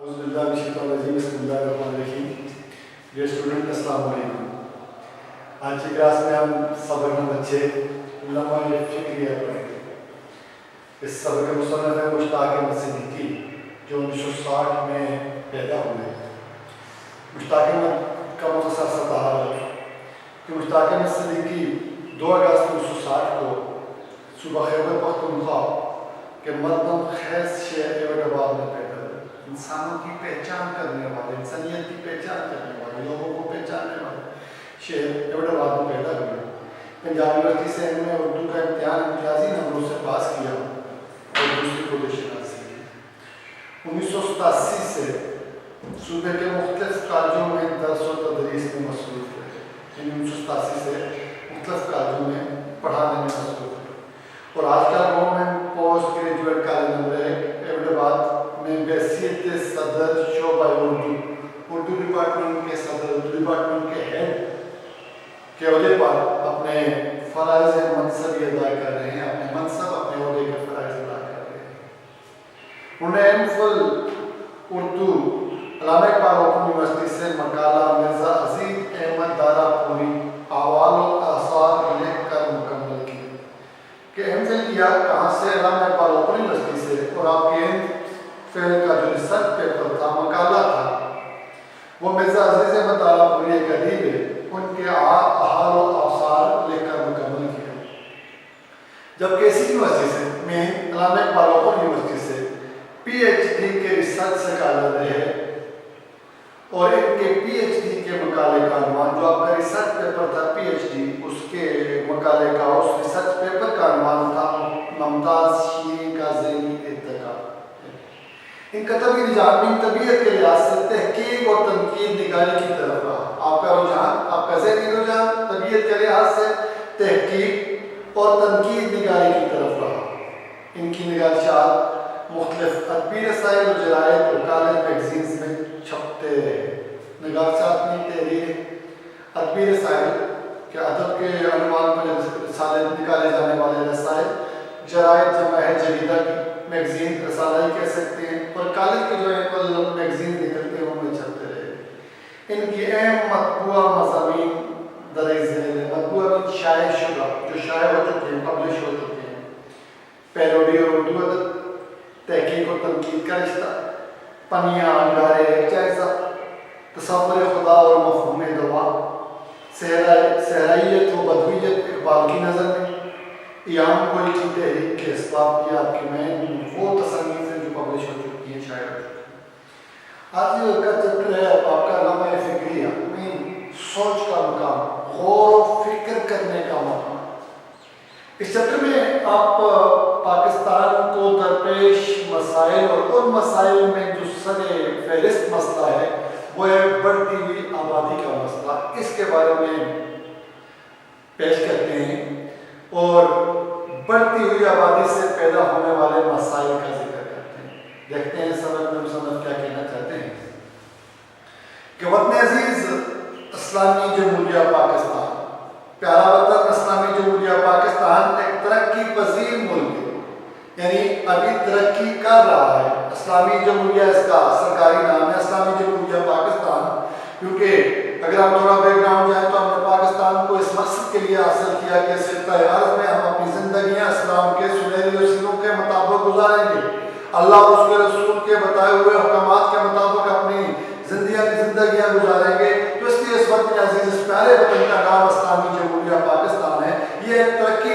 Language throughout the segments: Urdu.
اعوذ باللہ من الشیطان الرجیم بسم اللہ الرحمن الرحیم. ڈیئر اسٹوڈنٹ السلام علیکم. آج کی کلاس میں ہم سبق نمبر 6 لمحہ فکریہ پڑھیں گے. اس سبق کے مصنف ہے مشتاق احمد صدیقی جو 1960 میں پیدا ہوئے. مشتاق احمد کا مختصر سا تعارف کہ مشتاق احمد صدیقی 2 اگست 1960 کو صوبہ خیبر پختونخوا کے مردم خیز شہر ایوٹ آباد میں پیدا ہوئے. انسانوں کی پہچان کرنے والے، انسانیت کی پہچان کرنے والے، لوگوں کو پہچاننے والے شہر ایوٹ آباد میں پیدا ہوئے. پنجاب یونیورسٹی سے انہوں نے اردو کا امتحان امتیازی نمبروں سے پاس کیا اور دوسری پوزیشن حاصل کی. 1987 سے صوبے کے مختلف کالجوں میں درس و تدریس میں مصروف رہے. 1987 سے مختلف کالجوں میں پڑھانے میں مصروف رہے اور آج کل government post graduate college number 1 ایوٹ آباد میں بحیثیت صدر شعبہ اردو ڈپارٹمنٹ کے صدر، اردو ڈپارٹمنٹ کے ہیڈ کے عہدے پر اپنے فرائض منصبی ادا کر رہے ہیں، اپنے منصب اپنے عہدے کے فرائض ادا کر رہے ہیں. انہوں نے ایم فل اردو علامہ اقبال اوپن یونیورسٹی سے مقالہ مرزا عزیز احمد دارا پوری احوال و آثار لکھ کر مکمل کیا. کہ ایم فل کیا کہاں سے؟ علامہ اقبال اوپن یونیورسٹی سے. اور آپ کے ایم فل کا جو ریسرچ پیپر تھا، مقالہ تھا، وہ مرزا عزیز احمد دارا پوری ایک ادیب ہے، ان کے احوال و آثار لکھ کر مکمل کیا. جب کیسی یونیورسٹی سے میں علامہ اقبال اوپن یونیورسٹی سے پی ایچ ڈی کے ریسرچ سکالر رہے اور ان کے پی ایچ ڈی کے مقالے کا عنوان، جو آپ کا ریسرچ پیپر تھا پی ایچ ڈی، اس کے مقالے کا، اس ریسرچ پیپر کا عنوان تھا ممتاز شیریں کا ذہنی ارتقا. ان کا طبی رجحان ان طبیعت کے لحاظ سے تحقیق اور تنقید نگاری کی طرف رہا. آپ کا رجحان، آپ کا ذہنی رجحان طبیعت کے لحاظ سے تحقیق اور تنقید نگاری کی طرف رہا. ان کی نگارشات مختلف ادبی رسائل اور جرائد اور کالج میگزینز میں چھپتے رہے. نگارشات میں تحریر ادبی رسائل کے ادب کے عنوان پر رسالے نکالے جانے والے رسائل، جرائد جمع ہے جریدہ کی، میگزین رسالہ ہی کہہ سکتے ہیں، اور کالج کے جو اینول میگزین نکلتے ہیں ان میں چھپتے رہے. ان کی اہم مطبوعہ مضامین درج ذیل ہے. مطبوعہ میں شائع شدہ جو شائع ہو چکے ہیں، پبلش ہو چکے ہیں: پیروڈی اور اردو ادب، تحقیق اور تنقید کا رشتہ، پنیاں انگارے ایک جائزہ، تصور خدا اور مفہوم دوا، صحرائیت و بدویت اقبال کی نظر میں، ایام کوئی کی تحریک کے اسباب کی آپ کی میں وہ تصنیف ہیں جو پبلش ہو چکی ہیں، شائع ہو چکی ہیں. آج کا چیپٹر ہے آپ کا لمحہ فکریہ، سوچ کا مقام، غور و فکر کرنے کا مقام. اس چیپٹر میں آپ پاکستان کو درپیش مسائل اور ان مسائل میں جو سر فہرست مسئلہ ہے وہ ہے بڑھتی ہوئی آبادی کا مسئلہ. اس کے بارے میں پیش کرتے ہیں اور بڑھتی ہوئی آبادی سے پیدا ہونے والے مسائل کا ذکر کرتے ہیں. دیکھتے ہیں سبق میں مصنف کیا کہنا چاہتے ہیں. کہ وطن عزیز اسلامی جمہوریہ پاکستان، پیارا وطن اسلامی جمہوریہ پاکستان ایک ترقی پذیر ملک ہے، یعنی ابھی ترقی کر رہا ہے. اسلامی جمہوریہ اس کا سرکاری نام ہے، اسلامی جمہوریہ پاکستان. کیونکہ اگر ہم تھوڑا بیک گراؤنڈ جائیں تو ہم نے پاکستان کو اس مقصد کے لیے حاصل کیا کہ اس خطۂ ارض میں ہم اپنی زندگیاں اسلام کے سنہری اصولوں کے مطابق گزاریں گے، اللہ اور اس کے رسول کے بتائے ہوئے حکمات کے مطابق اپنی زندگیاں گزاریں گے. تو اس لیے اس وطن عزیز، اس پیارے وطن کا نام اسلامی جمہوریہ پاکستان ہے. یہ ایک ترقی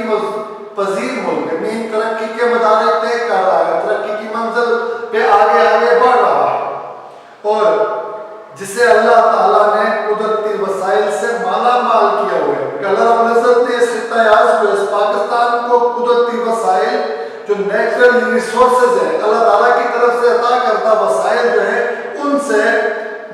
پذیر ملک ہے، مین ترقی کے مدارج طے کر رہا ہے، ترقی کی منزل پہ آگے آگے بڑھ رہا ہے، اور جسے اللہ تعالیٰ نے قدرتی وسائل سے مالا مال کیا ہوا ہے. کہ اللہ رب العزت نے اس خطۂ ارض کو، اس پاکستان کو قدرتی وسائل جو نیچرل ریسورسز ہیں، اللہ تعالیٰ کی طرف سے عطا کردہ وسائل جو ہیں، ان سے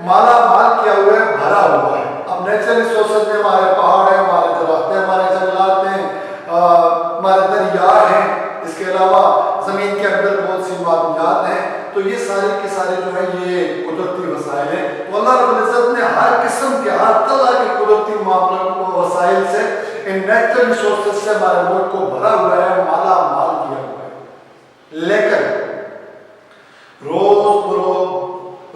مالا مال کیا ہوا ہے، بھرا ہوا ہے. اب نیچرل ریسورسز میں ہمارے پہاڑ ہیں، ہمارے درخت ہیں، ہمارے جنگلات ہیں، ہمارے دریا ہیں، اس کے علاوہ زمین کے اندر بہت سی معدنیات ہیں. تو یہ سارے کے سارے جو ہیں یہ قدرتی وسائل ہیں. تو اللہ رب العزت نے ہر قسم کے، ہر طرح کے قدرتی وسائل سے، ان نیچرل ریسورسز سے ہمارے ملک کو بھرا ہوا ہے، مالا مال کیا ہوا ہے. لیکن روز بروز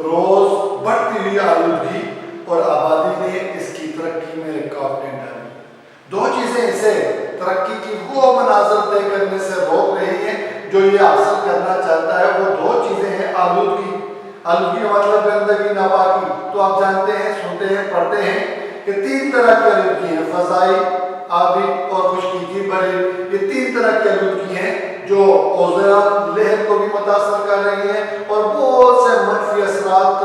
جو یہ حاصل کرنا چاہتا ہے وہ دو چیزیں ہیں. آلودگی کا مطلب گندگی, ناپاکی. تو آپ جانتے ہیں, سنتے ہیں, پڑھتے ہیں کہ 3 طرح کی آلودگی ہیں, فضائی, آبی اور خشکی کی بھری. یہ 3 طرح کی آلودگی ہیں جو اوزون لہر کو بھی متاثر کر رہی ہیں اور بہت سے منفی اثرات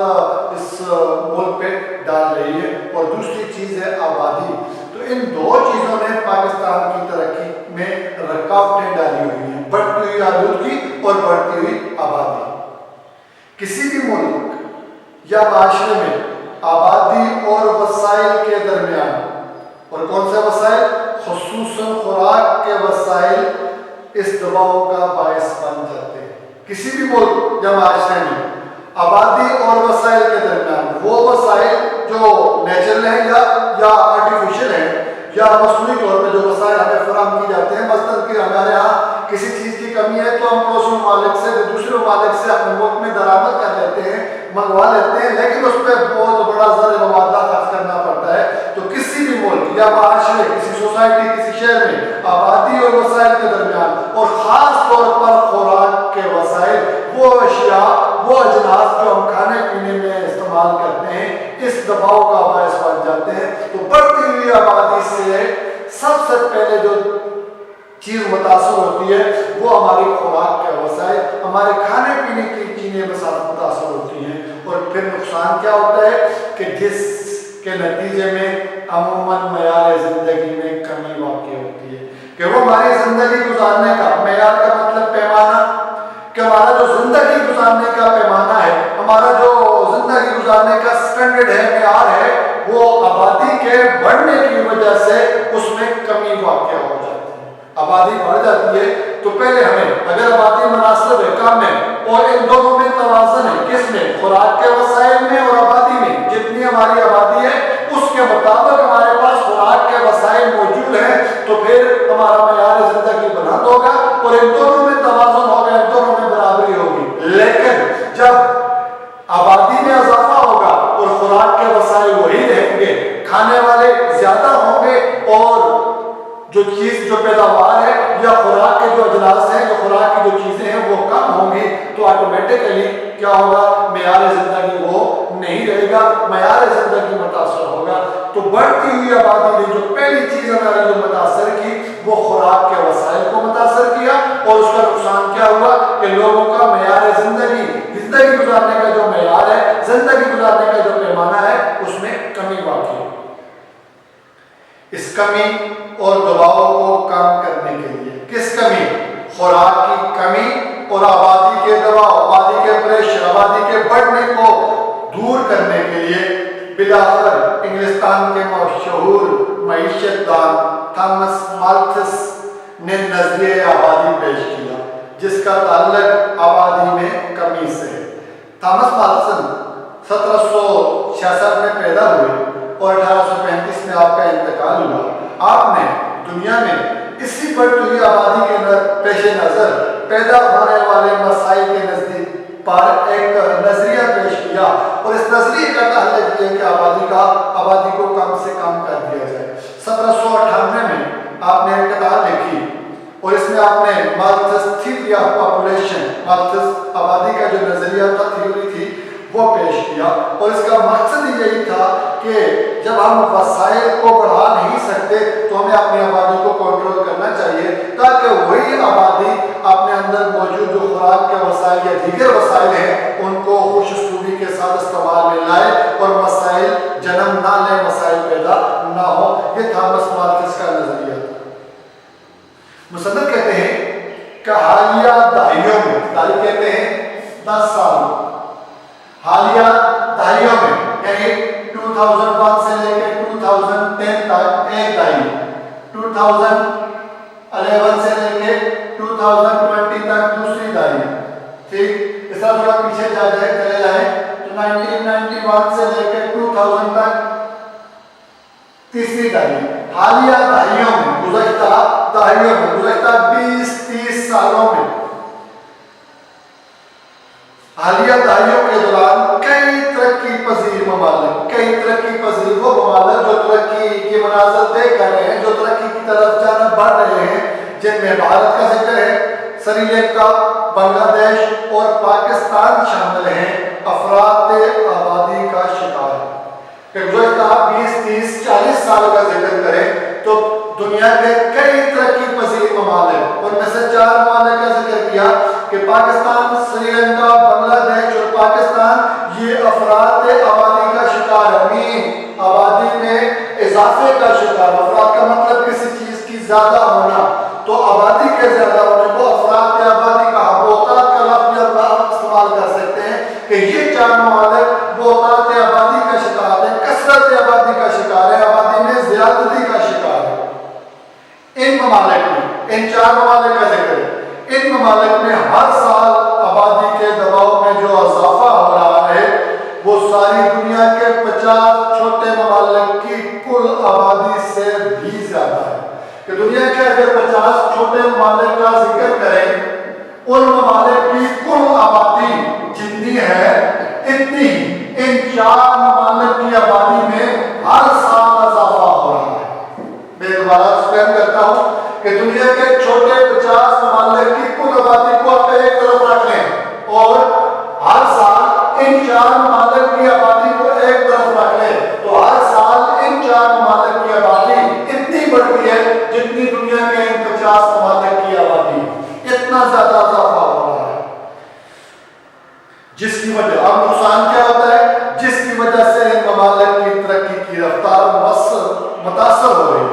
اس ملک پہ ڈال رہی ہے. اور دوسری چیز ہے آبادی. تو ان دو چیزوں نے پاکستان کی ترقی میں رکاوٹیں ڈالی ہوئی ہیں, بڑھتی ہوئی آلودگی اور بڑھتی ہوئی آبادی. کسی بھی ملک یا معاشرے میں آبادی اور وسائل کے درمیان, اور کون سے وسائل, خصوصاً خوراک کے وسائل, اس دباؤ کا باعث بن جاتے ہیں. کسی بھی ملک یا معاشرے میں آبادی اور وسائل کے درمیان وہ وسائل جو نیچرل ہیں یا آرٹیفیشل ہیں یا مصنوعی طور پہ جو وسائل ہمیں فراہم کی جاتے ہیں. مثلاً کہ ہمارے یہاں کسی چیز کی کمی ہے تو ہم پڑوسی ممالک سے, دوسرے ممالک سے اپنے ملک میں درآمد کر لیتے ہیں, منگوا لیتے ہیں, لیکن اس پہ بہت بڑا زر مبادلہ خرچ کرنا پڑتا ہے. تو کسی بھی ملک یا معاشرے, کسی سوسائٹی, کسی شہر میں آبادی اور وسائل کے درمیان, اور خاص طور پر خوراک کے وسائل, وہ اشیاء, وہ اجناس جو ہم کھانے پینے میں استعمال کرتے ہیں, اس دباؤ کا باعث بن جاتے ہیں. تو بڑھتی ہوئی آبادی سے سب سے پہلے جو چیز متاثر ہوتی ہے وہ ہماری خوراک کے وسائل, ہمارے کھانے پینے کی چیزیں متاثر ہوتی ہیں. اور پھر نقصان کیا ہوتا ہے کہ جس کے نتیجے میں عموماً معیار زندگی میں کمی واقع ہوتی ہے. کہ وہ ہماری زندگی گزارنے کا معیار کا مطلب پیمانہ, کہ ہمارا جو زندگی گزارنے کا پیمانہ ہے, ہمارا جو زندگی گزارنے کا سٹینڈرڈ ہے, معیار ہے, وہ آبادی کے بڑھنے کی وجہ سے اس میں کمی واقع ہو جاتی ہے. آبادی بڑھ جاتی ہے تو پہلے ہمیں, اگر آبادی مناسب ہے, کم ہے, اور ان دونوں میں توازن ہے, کس میں, خوراک کے وسائل میں اور آبادی میں, جتنی ہماری آبادی ہے اس کے مطابق ہمارے پاس خوراک کے وسائل موجود ہیں, تو پھر ہمارا معیار زندگی بلند ہوگا اور ان دونوں میں توازن ہوگا, ان دونوں میں برابری ہوگی. لیکن جب آبادی میں اضافہ ہوگا اور خوراک کے وسائل وہی رہیں گے, کھانے والے زیادہ ہوں گے, اور جو چیز, جو پیداوار ہے یا خوراک کے جو اجناس ہیں, جو خوراک کی جو چیزیں ہیں وہ کم ہوں گی, تو آٹومیٹکلی کیا ہوگا, معیار زندگی وہ نہیں رہے گا, معیار زندگی متاثر ہوگا. تو بڑھتی ہوئی آبادی نے جو پہلی چیز ہمارے جو متاثر کی وہ خوراک کے وسائل کو متاثر کیا, اور اس کا نقصان کیا ہوا کہ لوگوں کا معیار زندگی گزارنے کا جو معیار ہے, زندگی گزارنے کا جو پیمانہ ہے, اس میں کمی واقع ہوئی. اس کمی اور دباؤ کو کم کرنے کے لیے, کس کمی, خوراک کی کمی اور آبادی کے دباؤ, آبادی کے پریشر, آبادی کے بڑھنے کو دور کرنے کے لیے بلاخر انگلستان کے مشہور معیشت دان تھامس مالتھس نے نظریہ آبادی پیش کیا, جس کا تعلق آبادی میں کمی سے ہے. تھامس مالتھس 1766 میں پیدا ہوئے اور 1835 میں آپ کا انتقال ہوا. آپ نے دنیا میں اسی بڑھتی ہوئی آبادی کے پیش نظر پیدا ہونے والے مسائل کے نزدیک پر ایک نظریہ پیش کیا, اور اس نظریے کا تعلق یہ کہ آبادی کو کم سے کم کر دیا جائے. 1798 میں آپ نے ایک کتاب لکھی اور اس میں آپ نے مالتھس تھیوری آف پاپولیشن, مالتھس آبادی کا جو نظریہ تھا, تھیوری تھی, وہ پیش کیا. اور اس کا مقصد یہی تھا کہ جب ہم وسائل کو بڑھا نہیں سکتے تو ہمیں اپنی آبادی کو کنٹرول کرنا چاہیے, تاکہ وہی آبادی اپنے اندر موجود جو خوراک کے وسائل یا دیگر وسائل ہیں ان کو خوش اسلوبی کے ساتھ استعمال میں لائے اور مسائل جنم نہ لیں, مسائل پیدا نہ ہو. یہ تھامس مالتھس کا نظریہ تھا. مصنف کہتے ہیں کہ حالیہ دہائیوں میں, دہائی کہتے ہیں 10 سال, حالیہ دہائیوں میں یعنی 2001 سے لے کے 2010 تک ایک دہائی, 2011 سے لے کے 2020 تک دوسری دہائی. ٹھیک, اس طرح تھوڑا پیچھے چلے جائیں تو 1991 سے لے کے 2000 تک تیسری دہائی. حالیہ دہائیوں میں, گزشتہ دہائیوں میں, گزشتہ 20-30 سالوں میں, حالیہ دہائیوں کے دوران کئی ترقی پذیر ممالک, کئی ترقی پذیر وہ ممالک جو ترقی کے مناظر طے کر رہے ہیں, جو ترقی کی طرف جانا بڑھ رہے ہیں, جن میں بھارت کا ذکر ہے, سری لنکا، بنگلہ دیش اور پاکستان شامل ہیں، افراد آبادی کا شکار ہے۔ کہ گزشتہ 20-30-40 سال کا ذکر کریں تو دنیا کے کئی ترقی پذیر ممالک، ان میں سے 4 ممالک کا ذکر کیا کہ پاکستان، سری لنکا، بنگلہ دیش اور پاکستان، یہ افراد آبادی کا شکار ہے، آبادی میں اضافے کا شکار۔ افراد کا مطلب کسی چیز کی زیادہ ہونا، تو آبادی کے زیادہ ہونے کو افراد آبادی کا بہتات کا لفظ ہم استعمال کر سکتے ہیں کہ یہ 4 ممالک بہتات آبادی کا شکار ہیں، کثرت آبادی کا شکار ہے، آبادی میں زیادتی کا شکار ہے۔ ان ممالک میں، ان 4 ممالک کا ذکر ہے، ان ممالک میں ہر سال آبادی کے دباؤ میں جو اضافہ ہو رہا ہے وہ ساری دنیا کے 50 چھوٹے ممالک کی کل آبادی سے بھی زیادہ ہے۔ کہ دنیا کے اگر 50 چھوٹے ممالک کا ذکر کریں، ان ممالک کی کل آبادی جتنی ہے اتنی ان 4 ممالک کی آبادی میں ہر سال اضافہ ہو رہا ہے۔ میں دوبارہ ایکسپلین کرتا ہوں کہ دنیا کے چھوٹے 50 ممالک کی کل آبادی کو آپ ایک طرف رکھ لیں اور ہر سال ان 4 ممالک کی آبادی کو ایک طرف رکھ لیں تو ہر سال ان 4 ممالک کی آبادی اتنی بڑھتی ہے جتنی دنیا کے ان 50 ممالک کی آبادی، اتنا زیادہ اضافہ ہو رہا ہے، جس کی وجہ، اب نقصان کیا ہوتا ہے؟ جس کی وجہ سے ان ممالک کی ترقی کی رفتار متاثر ہو رہی ہے۔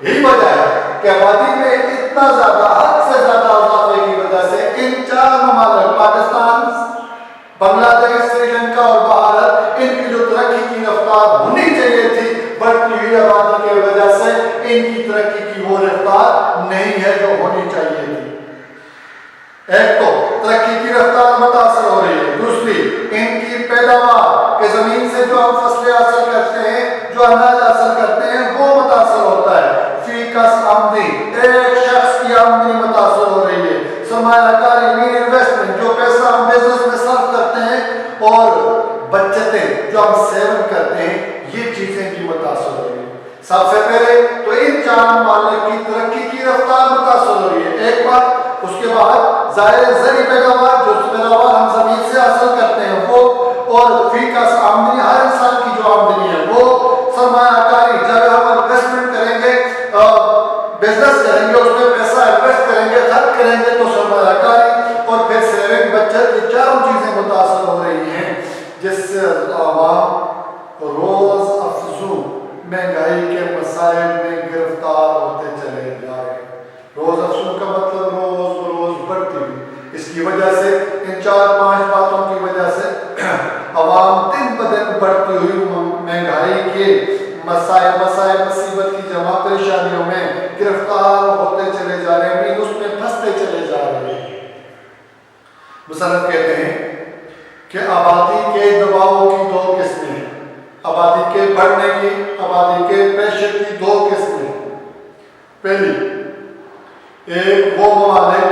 یہی وجہ ہے کہ آبادی میں اتنا زیادہ، حد سے زیادہ اضافے کی وجہ سے ان 4 ممالک، پاکستان، بنگلہ دیش، سری لنکا اور بھارت، ان کی جو ترقی کی رفتار ہونی چاہیے تھی بڑھتی ہوئی آبادی کی وجہ سے ان کی ترقی کی وہ رفتار نہیں ہے جو ہونی چاہیے تھی۔ ایک تو ترقی کی رفتار متاثر ہو رہی ہے، دوسری ان کی پیداوار کہ زمین سے جو ہم فصلیں حاصل کرتے ہیں، جو اناج حاصل کرتے ہیں، وہ متاثر ہوتا ہے۔ فی کس آمدنی، ایک شخص کی آمدنی متاثر ہو رہی ہے۔ سرمایہ کاری، مین انویسٹمنٹ، جو پیسہ ہم بزنس میں صرف کرتے ہیں، اور بچتیں جو ہم سیون کرتے ہیں، یہ چیزیں بھی متاثر ہو رہی ہیں۔ سب سے پہلے تو ان 4 ممالک کی ترقی کی رفتار متاثر ہو رہی ہے، ایک بات۔ اس کے بعد ظاہر زرعی پیداوار، جو پیداوار ہم زمین سے حاصل کرتے ہیں وہ، اور فی کا آمدنی، ہر انسان کی جو آمدنی ہے وہ، سرمایہ کاری، جب ہم انویسٹمنٹ کریں گے، بزنس کریں گے، اس میں پیسہ انویسٹ کریں گے، خرچ کریں گے، تو سرمایہ کاری اور پھر سیونگ، بچت، یہ 4 چیزیں متاثر ہو رہی ہیں، جس سے عوام روز افزوں مہنگائی کے مسائل میں گرفتار ہوتے چلے جا رہے ہیں۔ روز افزوں کا مطلب روز بروز بڑھتی ہوئی، اس کی وجہ سے ان 4-5 باتوں کی وجہ سے عوام دن بدن بڑھتی ہوئی مہنگائی کے مسائل مصیبت کی جمع پریشانیوں میں گرفتار ہوتے چلے جا رہے ہیں، اس میں پھنستے چلے جا رہے ہیں۔ مصنف کہتے ہیں کہ آبادی کے دباؤ کی 2 قسمیں ہیں، آبادی کے بڑھنے کی، آبادی کے پریشر کی 2 قسمیں۔ پہلی، ایک وہ ممالک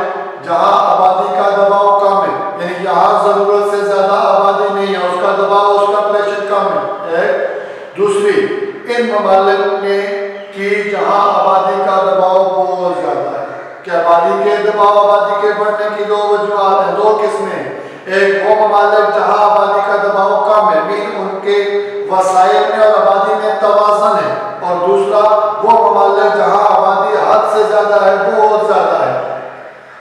جہاں آبادی کا دباؤ کم ہے، یعنی یہاں ضرورت سے زیادہ آبادی نہیں ہے، اس کا دباؤ، اس کا پریشر کم ہے، ایک۔ دوسری، ان ممالک میں کی جہاں آبادی کا دباؤ بہت زیادہ ہے، کہ آبادی کے دباؤ، آبادی کے بڑھنے کی 2 وجوہات ہیں، 2 قسمیں ہیں۔ ایک وہ ممالک جہاں آبادی کا دباؤ کم ہے، مین ان کے وسائل میں اور آبادی میں توازن ہے، اور دوسرا وہ ممالک جہاں آبادی حد سے زیادہ ہے، بہت زیادہ ہے۔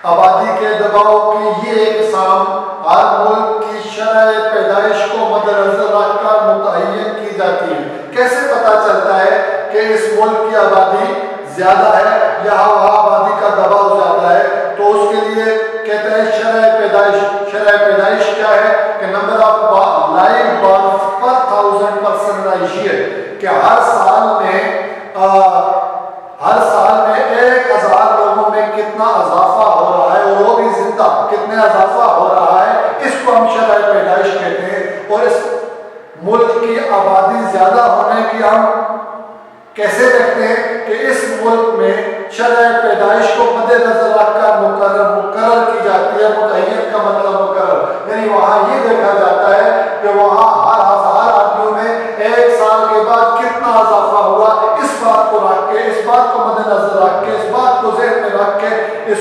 آبادی کے دباؤ کی یہ اقسام ہر ملک کی شرح پیدائش کو مد نظر رکھ کر متعین کی جاتی ہے۔ کیسے پتہ چلتا ہے کہ اس ملک کی آبادی زیادہ ہے یا وہاں آبادی کا دباؤ زیادہ ہے؟ تو اس کے لیے کہتے ہیں شرح پیدائش۔ شرح پیدائش کیا ہے؟ کہ نمبر آف لائف برتھ پر 1000% رائشیت، کہ ہر سال میں 1000 لوگوں میں کتنا اضافہ ہو رہا ہے، اور وہ بھی زندہ کتنے اضافہ ہو رہا ہے، اس کو ہم شرح پیدائش کہتے ہیں۔ اور اس ملک کی آبادی زیادہ ہونے کی ہم کیسے دیکھتے ہیں؟ کہ اس ملک میں شرح پیدائش کو مد نظر رکھ کر مقرر کی جاتی ہے۔ متعین کا مطلب مقرر، یعنی وہاں یہ دیکھا جاتا ہے کہ وہاں ہر 1000 آدمیوں میں 1 سال کے بعد کتنا اضافہ ہوا۔ اس بات کو رکھ کے، اس بات کو مد نظر رکھ کے، اس بات کو ذہن میں رکھ کے یہ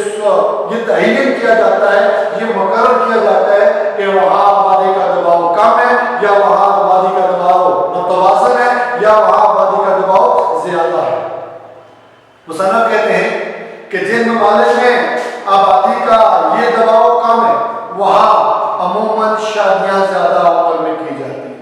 تعین کیا جاتا ہے، یہ مقرر کیا جاتا ہے کہ وہاں آبادی کا دباؤ کم ہے یا وہاں آبادی کا دباؤ متوازن ہے یا وہاں آبادی کا دباؤ زیادہ ہے۔ مصنف کہتے ہیں کہ جن ممالک میں آبادی کا یہ دباؤ کم ہے وہاں عموماً شادیاں زیادہ عمر میں کی جاتی ہیں۔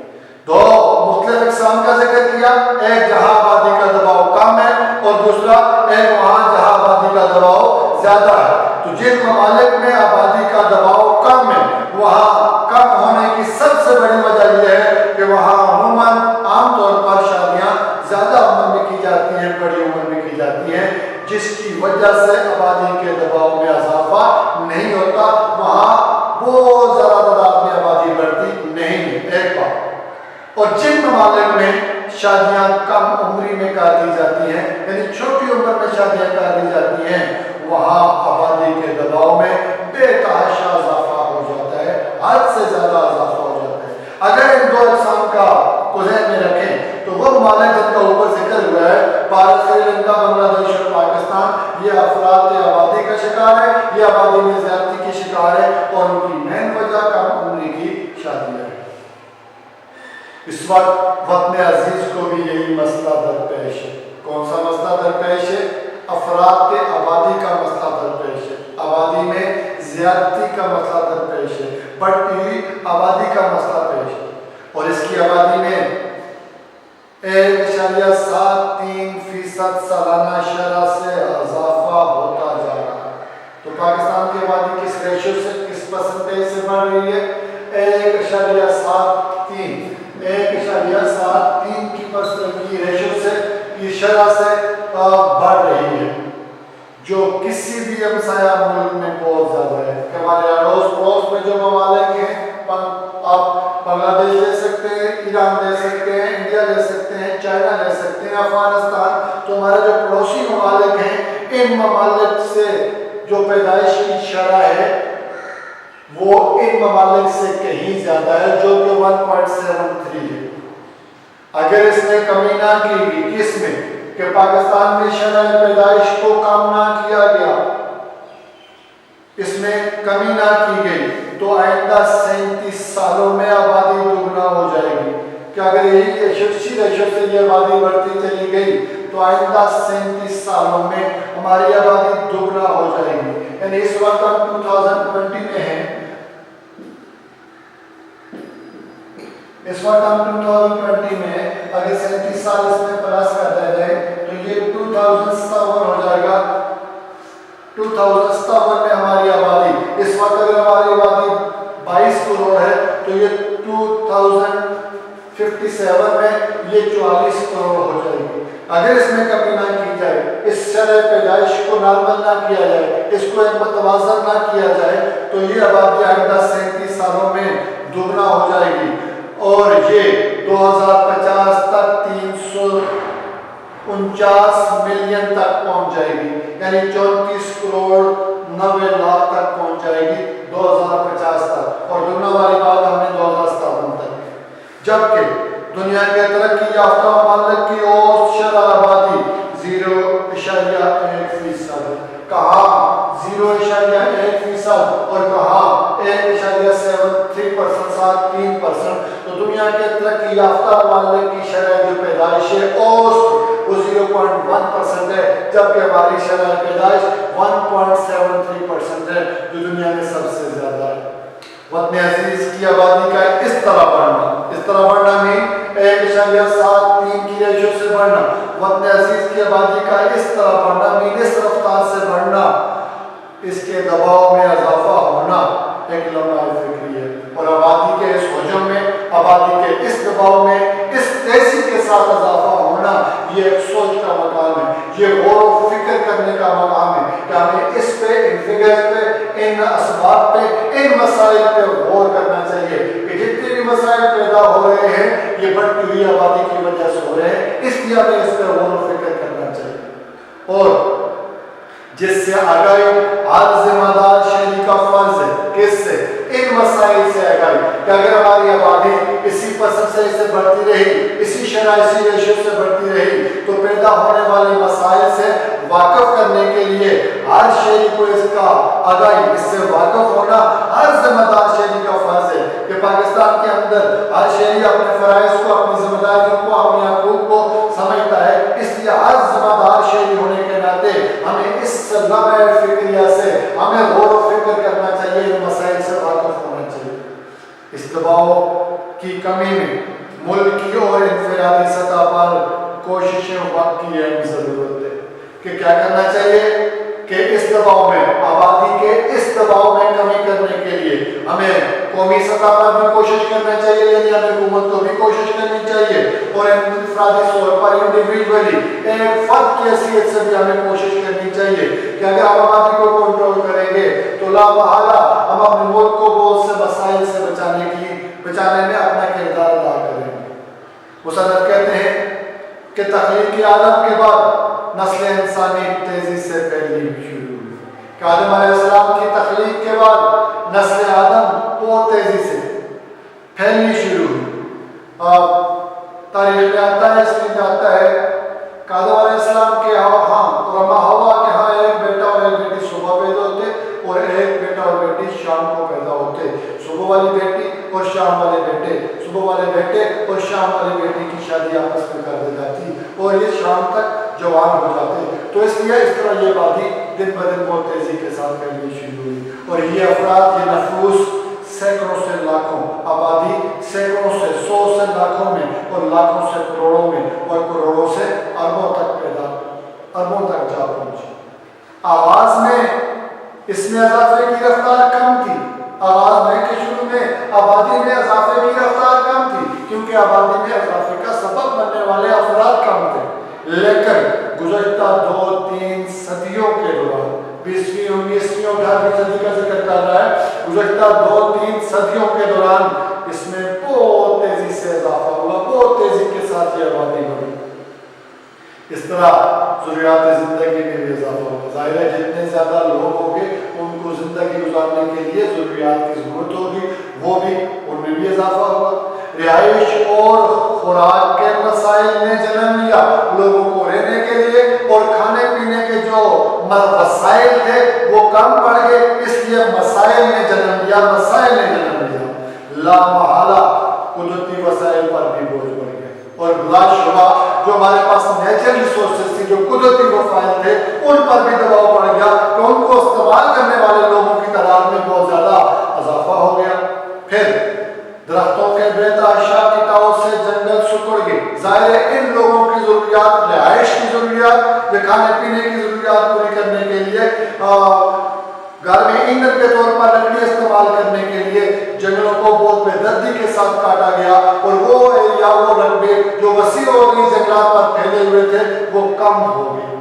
دو مختلف اقسام کا ذکر کیا، ایک جہاں آبادی کا دباؤ کم ہے اور دوسرا ایک وہاں جہاں آبادی کا دباؤ زیادہ ہے۔ تو جن ممالک میں آبادی کا دباؤ کم ہے وہاں کم ہونے کی سب سے بڑی وجہ یہ ہے کہ وہاں عموماً عام طور پر شادیاں زیادہ عمر میں کی جاتی ہیں، بڑی عمر میں کی جاتی ہیں، جس کی وجہ سے آبادی کے دباؤ میں اضافہ نہیں ہوتا، وہاں بہت زیادہ تعداد میں آبادی بڑھتی نہیں ہے، ایک بات۔ اور جن ممالک میں شادیاں کم عمری میں کر دی جاتی ہیں، یعنی چھوٹی عمر میں شادیاں کر دی جاتی ہیں، وہاں آبادی کے دباؤ میں بے تحاشا اضافہ ہو جاتا ہے، حد سے زیادہ اضافہ ہو جاتا ہے۔ اگر ان دو اقسام کا کو ذہن میں رکھیں تو وہ ممالک جن کا اوپر ذکر ہوا ہے، بھارت، سری لنکا، بنگلہ دیش اور پاکستان، یہ افراد آبادی کا شکار ہے، یہ آبادی میں زیادتی کی شکار ہے اور ان کی مین وجہ کم عمری کی شادی ہے۔ اس وقت وطن عزیز کو بھی یہی مسئلہ درپیش ہے۔ کون سا مسئلہ درپیش ہے؟ افراد کے آبادی کا مسئلہ درپیش ہے، آبادی میں زیادتی کا مسئلہ درپیش ہے، بڑھتی ہوئی آبادی کا مسئلہ پیش ہے، اور اس کی آبادی میں 1.73% سالانہ شرح سے اضافہ ہوتا جا رہا ہے۔ تو پاکستان کی آبادی کس ریشو سے، کس پرسنٹیج سے بڑھ رہی ہے؟ 1.73 کی ریشو سے، یہ شرح سے بڑھ رہی ہے، جو کسی بھی ہمسایہ ملک میں بہت زیادہ ہے۔ کہ ہمارے اڑوس پڑوس میں جو ممالک ہیں، آپ بنگلہ دیش لے سکتے ہیں، ایران لے سکتے ہیں، انڈیا لے سکتے ہیں، چائنا لے سکتے ہیں، افغانستان، تو ہمارے جو پڑوسی ممالک ہیں، ان ممالک سے جو پیدائش کی شرح ہے وہ ان ممالک سے کہیں زیادہ ہے، جو کہ 1.73 ہے۔ اگر اس نے کمی نہ کی گئی، کس میں کہ پاکستان میں شرح پیدائش کو کم نہ کیا گیا، اس میں کمی نہ کی گئی، تو آئندہ 37 سالوں میں آبادی دگنا ہو جائے گی۔ کہ اگر یہی ریشو سے یہ آبادی بڑھتی چلی گئی تو آئندہ 37 سالوں میں ہماری آبادی دگنا ہو جائے گی۔ یعنی اس وقت ہم 2020 میں ہیں، اس وقت ہم 2020 میں اگر 37 سال اس میں پلس کر دیا جائے تو یہ 2057 ہو جائے گا۔ 2057 میں ہماری آبادی، اس وقت اگر ہماری آبادی 22 کروڑ ہے تو یہ 2057 میں یہ 44 کروڑ ہو جائے گی۔ اگر اس میں کمی نہ کی جائے، اس شرح پیدائش کو نارمل نہ کیا جائے، اس کو ایک متوازن نہ کیا جائے، تو یہ آبادی آئندہ 37 سالوں میں دگنا ہو جائے گی، اور یہ 2050 تک 349 ملین تک پہنچ جائے گی، یعنی 34 کروڑ 90 لاکھ تک پہنچ جائے گی 2050 تک، اور دگنا والی بات ہم نے 2057 تک۔ جبکہ دنیا کے ترقی یافتہ ممالک کی اوسط شرح آبادی 0.1% ہے، کہاں 0.1% اور کہاں 1.73%، تو دنیا کے ترقی یافتہ ممالک کی شرح جو پیدائش ہے اوسط وہ 0.1% ہے، جبکہ ہماری شرح پیدائش 1.73% ہے، جو دنیا میں سب سے زیادہ ہے۔ وطن عزیز کی آبادی کا اس طرح بڑھنا میں 1.73 کی ریشو سے بڑھنا، وطن عزیز کی آبادی کا اس طرح بڑھنا میں اس رفتار سے بڑھنا، اس کے دباؤ میں اضافہ ہونا ایک لمحہ فکری ہے، اور آبادی کے اس حجم میں، آبادی کے اس دباؤ میں اس تیزی کے ساتھ اضافہ ہونا، یہ ایک سوچ کا مقام ہے، یہ غور و فکر کرنے کا مقام ہے کہ ہمیں اس پہ، ان فگرز پہ، ان اسباب پہ، ان مسائل پہ غور کرنا چاہیے کہ جتنے بھی مسائل پیدا ہو رہے ہیں یہ بڑھتی ہوئی آبادی کی وجہ سے ہو رہے ہیں، اس لیے ہمیں اس پہ غور و فکر کرنا چاہیے، اور جس سے آگاہی ہر ذمہ دار شہری کا فرض ہے، کس سے؟ ان مسائل سے آگاہی، کہ اگر ہماری آبادی اسی پرسنٹیج سے بڑھتی رہی، اسی شرح، اسی ریشو سے بڑھتی رہی، تو پیدا ہونے والے مسائل سے واقف کرنے کے لیے ہر شہری کو اس کا آگاہی، اس سے واقف ہونا ہر ذمہ دار شہری کا فرض ہے کہ پاکستان کے اندر ہر شہری اپنے فرائض کو، اپنی ذمہ داریوں کو، اپنے حقوق کو سمجھتا ہے. اس لیے ہر ذمہ دار شہری ہونے کے ناطے ہمیں اس لمحہ فکریہ سے ہمیں غور و فکر کرنا چاہیے، ان مسائل سے واقف ہونا چاہیے. اس دباؤ کی کمی میں ملکی اور انفرادی سطح پر کوششیں وقت کی اہم ضرورت ہے کہ کیا کرنا چاہیے کہ اس دباؤ میں، آبادی کے اس دباؤ میں کمی کرنے کے لیے ہمیں قومی سطح پر بھی کوشش کرنا چاہیے، یعنی ہمیں حکومت کو بھی کوشش کرنی چاہیے، اور انفرادی طور پر انڈیویجولی ایک فرد کی حیثیت سے بھی ہمیں کوشش کرنی چاہیے کہ اگر ہم آبادی کو کنٹرول کریں گے تو لا محالہ ہم اپنے ملک کو بہت سے مسائل سے بچانے میں اپنا کردار ادا کریں گے. مصنف کہتے ہیں کہ تخلیق آدم کے بعد نسل انسانی تیزی سے پھیلنی شروع ہوئی، کہ آدم علیہ السلام کی تخلیق کے بعد نسل آدم بہت تیزی سے پھیلنی شروع ہوئی. تاریخ میں آتا ہے، اس میں آتا ہے کہ آدم علیہ السلام کے ہوا کے ہاں ایک بیٹا اور ایک بیٹی صبح پیدا ہوتے، اور ایک بیٹا اور بیٹی شام کو پیدا ہوتے. صبح والی بیٹی اور شام والے بیٹے، صبح والے بیٹے اور شام والی بیٹی کی شادی آپس میں کر دی جاتی اور یہ شام تک جوان ہو جاتے. تو اس لیے اس طرح یہ آبادی دن بدن بہت تیزی کے ساتھ پھیلنی شروع ہوئی، اور یہ افراد، یہ نفوس سینکڑوں سے لاکھوں، آبادی سینکڑوں سے، 100 سے لاکھوں میں، اور لاکھوں سے کروڑوں میں، اور کروڑوں سے اربوں تک جا پہنچی. آغاز میں اس میں اضافے کی رفتار کم تھی. آغاز میں کے شروع میں آبادی میں اضافے کی رفتار کم تھی، کیونکہ آبادی میں اضافے کا سبب بننے والے افراد کم تھے. لیکن گزشتہ 2-3 صدیوں کے دوران، 20ویں 19ویں اور 18ویں صدی کا ذکر کر رہا ہے، گزشتہ 2-3 صدیوں کے دوران اس میں بہت تیزی سے اضافہ ہوا، بہت تیزی کے ساتھ یہ آبادی بڑھی. اس طرح ضروریات زندگی میں بھی اضافہ ہوا. ظاہر ہے جتنے زیادہ لوگ ہوں گے ان کو زندگی گزارنے کے لیے ضروریات کی ضرورت ہوگی، وہ بھی ان میں بھی اضافہ ہوگا. رہائش اور خوراک کے مسائل نے جنم لیا. لوگوں کو رہنے کے لیے اور کھانے پینے کے جو وسائل تھے وہ کم پڑ گئے، اس لیے مسائل نے جنم لیا. لا محالہ قدرتی وسائل پر بھی بوجھ پڑ گیا، اور بلا شبہ جو ہمارے پاس نیچرل ریسورسز تھی، جو قدرتی وسائل تھے، ان پر بھی دباؤ پڑ گیا کہ ان کو استعمال کرنے والے لوگوں کی تعداد میں بہت زیادہ اضافہ ہو گیا. پھر درختوں کے بے تحاشا کٹاؤ سے جنگل سکڑ گئے. ظاہر ہے ان لوگوں کی ضروریات، رہائش کی ضروریات یا کھانے پینے کی ضروریات پوری کرنے کے لیے، گھر میں ایندھن کے طور پر لکڑی استعمال کرنے کے لیے جنگلوں کو بہت بے دردی کے ساتھ کاٹا گیا، اور وہ ایریا، وہ رقبے جو وسیع اور نئی جنگلات پر پھیلے ہوئے تھے وہ کم ہو گئے.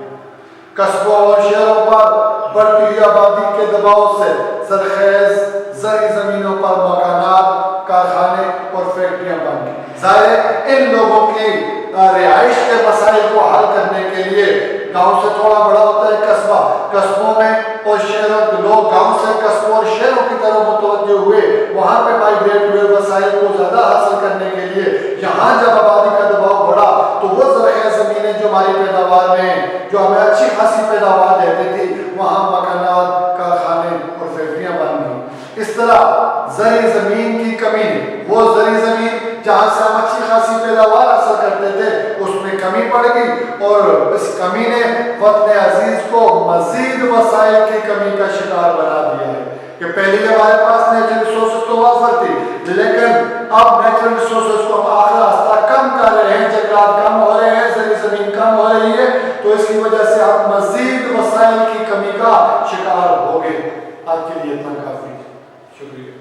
قصبوں اور شہروں پر بڑھتی ہوئی آبادی کے دباؤ سے زرخیز زرعی زمینوں پر مکانات، کارخانے اور فیکٹریاں بن گئی. ظاہر ہے ان لوگوں کی رہائش کے مسائل کو حل کرنے کے لیے گاؤں سے تھوڑا بڑا ہوتا ہے قصبہ، قصبوں میں اور شہروں کے لوگ گاؤں سے قصبوں اور شہروں کی طرف متوجہ ہوئے، وہاں پہ مائگریٹ ہوئے وسائل کو زیادہ حاصل کرنے کے لیے. یہاں جب آبادی کا دباؤ بڑھا تو وہ زرخیز زمینیں جو ہماری پیداوار میں، جو ہمیں اچھی خاصی پیداوار دیتی تھی، وہاں مکانات، کارخانے اور فیکٹریاں بن گئی. اس طرح زرعی زمین کی کمی نے، وہ زرعی زمین جہاں سے ہم اچھی خاصی پیداوار حاصل کرتے تھے، اس میں کمی پڑ گئی، اور اس کمی نے وطن عزیز کو مزید وسائل کی کمی کا شکار بنا دیا ہے. کہ پہلے ہمارے پاس نیچرل ریسورسز تو وافر تھی، لیکن اب نیچرل ریسورسز کو ہم آخر راستہ کم کر رہے ہیں، جنگلات کم ہو رہے ہیں، زرعی زمین کم ہو رہی ہے، تو اس کی وجہ سے ہم مزید وسائل کی کمی کا شکار ہو گئے. آج کے لیے اتنا کافی. شکریہ.